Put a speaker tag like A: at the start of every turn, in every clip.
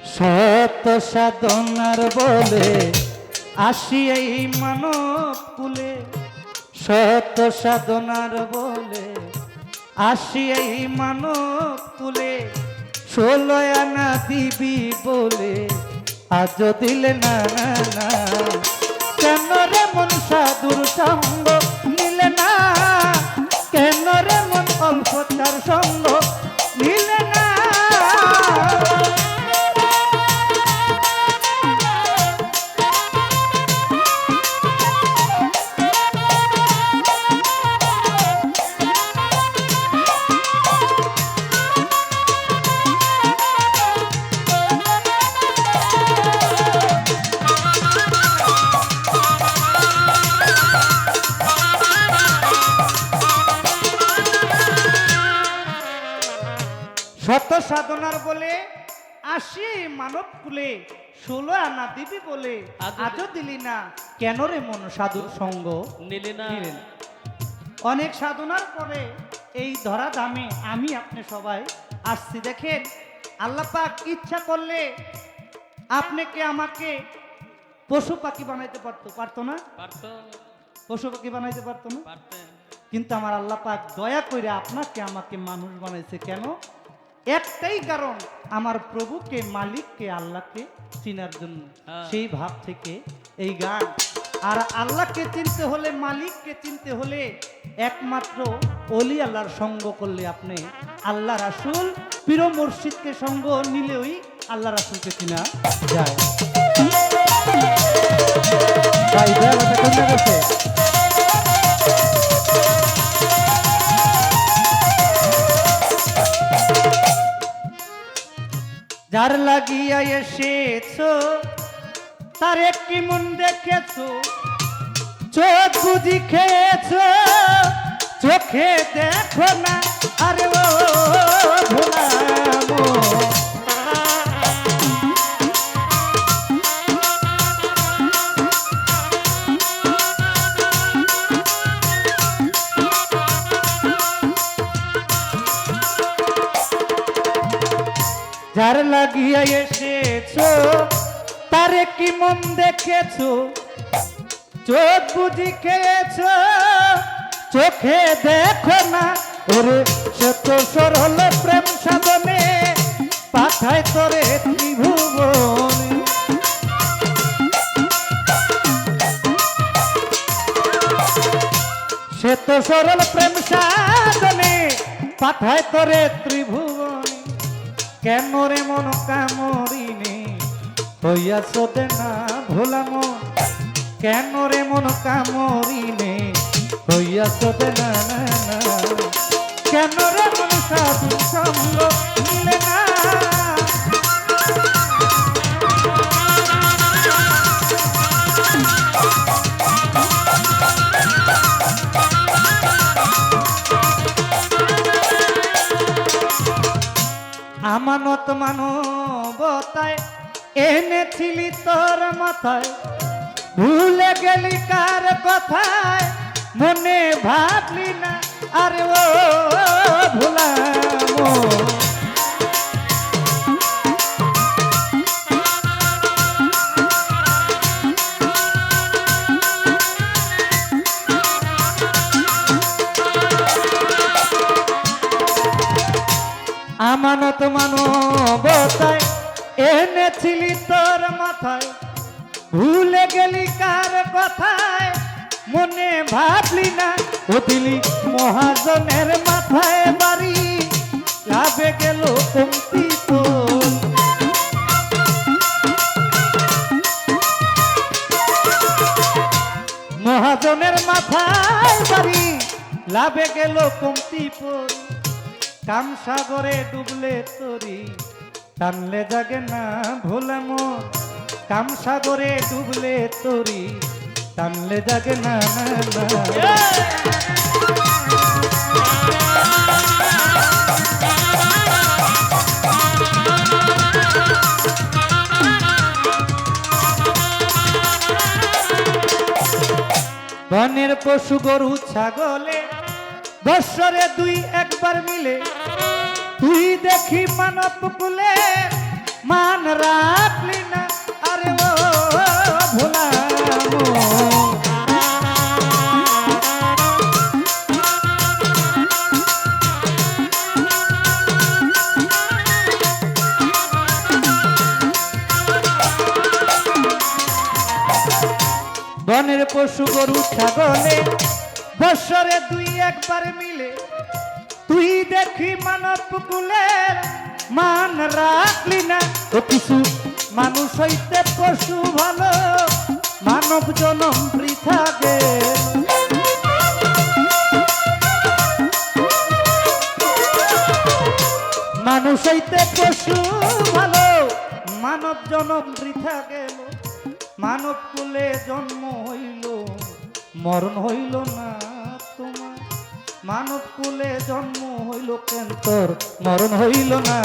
A: শত সাধনার বলে আসি এই মানব কুলে, শত সাধনার বলে আসি এই মানব কুলে, 16 আনা দিবি বলে আজ দিলে না না না। কেন রে মন সাধুর সঙ্গ নিলে না, কেন রে মন অল্পতার সঙ্গ নিলে না। শত সাধনার বলে আসি মানব কুলে, 16 আনা দিবি বলে আজও দিলি না। কেন রে মন সাধুর সঙ্গ
B: নিলি না।
A: অনেক সাধনার পরে এই ধরা দামে আমি আপনি সবাই আসছি। দেখেন আল্লাহ পাক ইচ্ছা করলে আপনাকে আমাকে পশু পাখি বানাইতে পারতো না?
B: পারতো।
A: পশু পাখি বানাইতে পারতো না?
B: পারতেন।
A: কিন্তু আমার আল্লাহ পাক দয়া করে আপনাকে আমাকে মানুষ বানাইছে। কেন? একটাই কারণ, আমার প্রভুকে, মালিককে, আল্লাহকে চিনার জন্য। সেই ভাব থেকে এই গান। আর আল্লাহকে চিনতে হলে, মালিককে চিনতে হলে একমাত্র ওলি আল্লাহর সঙ্গ করলে আপনি আল্লাহ রাসূল, পীর মুর্শিদকে সঙ্গ নিলেই আল্লাহ রাসূলকে চিনা যায়। ভাই দেওয়াটা কোনটা গেছে? যার লাগিয়া এসেছো তার একটি মন দেখেছো, চোখ বুঝি খেয়েছো, চোখে দেখো না। আরে ও ভোলামো, যার লাগিয়া এসেছো তার কি মন দেখেছো, চোখ বুঝি খেয়েছো, চোখে দেখো না। ওরে শত সরল প্রেম সাধনে পাঠায় তোরে ত্রিভুবনে, শত সরল প্রেম সাধনে পাঠায় তোরে ত্রিভুবনে। কেন রে মন কামরিনে হইয়াছ না ভোলাম, কেন রে মন কামরিনে হইয়াছ না না না। কেন রে মন সাধু সঙ্গ নিলে না, আমানত মানবতায় এনেছিলি তোর মাথায়, ভুলে গেলি কার কথায় মনে ভাবলি না। আরে ও ভোলামো, আমানত মানবতায় এনেছিলি তোর মাথায়, ভুলে গেলি কার কথায় মনে ভাবলি না। ও দিলি মহাজনের মাথায় বাড়ি, লাভে গেল কমতি তোর। মহাজনের মাথায় বাড়ি, লাভে গেল কমতি তোর। কাম সাগরে ডুবলে তরি, টানলে জাগে না ভোলাম। কাম সাগরে ডুবলে তরি, টানলে জাগে না না না। বনের পশু গরু ছাগলে বৎসরে 2-1 বার মিলে, তুই দেখি মানব কুলে মান রা বনের পশু গরু ছাগলে বৎসরে দুই একবার মিলে তুই দেখি মানব কুলের মান রাখলি না ও কিছু মানুষ হইতে পশু ভালো মানব জনম বৃথা গেল মানুষ হইতে পশু ভালো মানব জনম বৃথা গেল মানব কুলে জন্ম হইল মরণ হইল না তোমার মানব কুলে জন্ম হইল কেন তোর মরণ হইল না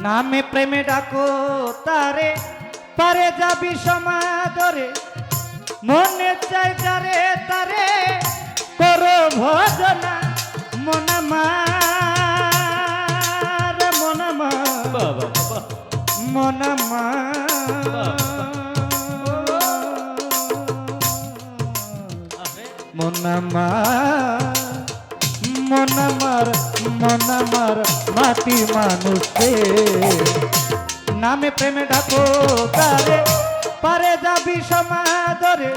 A: নামে প্রেমে ডাকো তারে পারে যাবি সমাদরে মনে চাই যারে তারে করো ভজনা মনামার মনামার মনামার মনামার মাটি মানুষে নামে প্রেমে ডাকো তারে পারে যাবি সমাদরে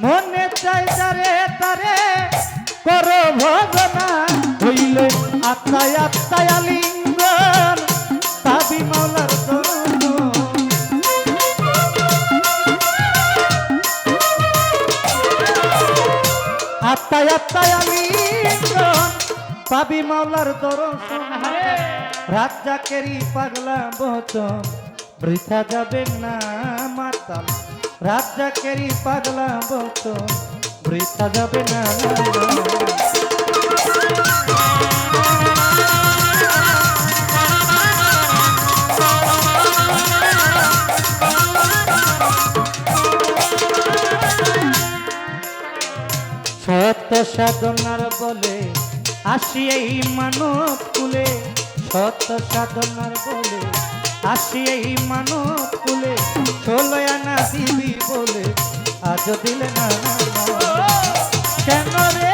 A: মনে চাই যারে তারে করো ভজনা হইলে আত্মায় আত্মায় আলিঙ্গন পাবি মাওলার দর্শন আত্মায় আত্মায় আলিঙ্গন পাবি মাওলার দর্শন রাজ্জাকেরই পাগলা বচন বৃথা যাবে না মাতাল রাজ্জাকেরই পাগলা বচন বৃথা যাবে না সত্য সাধনার বলে আসি এই মানব কুলে সত্য সাধনার বলে আসি এই মানব কুলে 16 আনা দিবি বলে আজ দিলে না কেন রে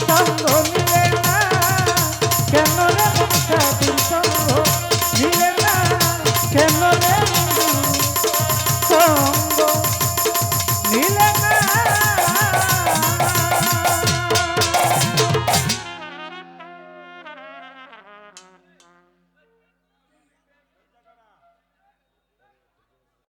A: সঙ্গ মিলে না কেন রে সঙ্গ মিলে না কেন রে সঙ্গ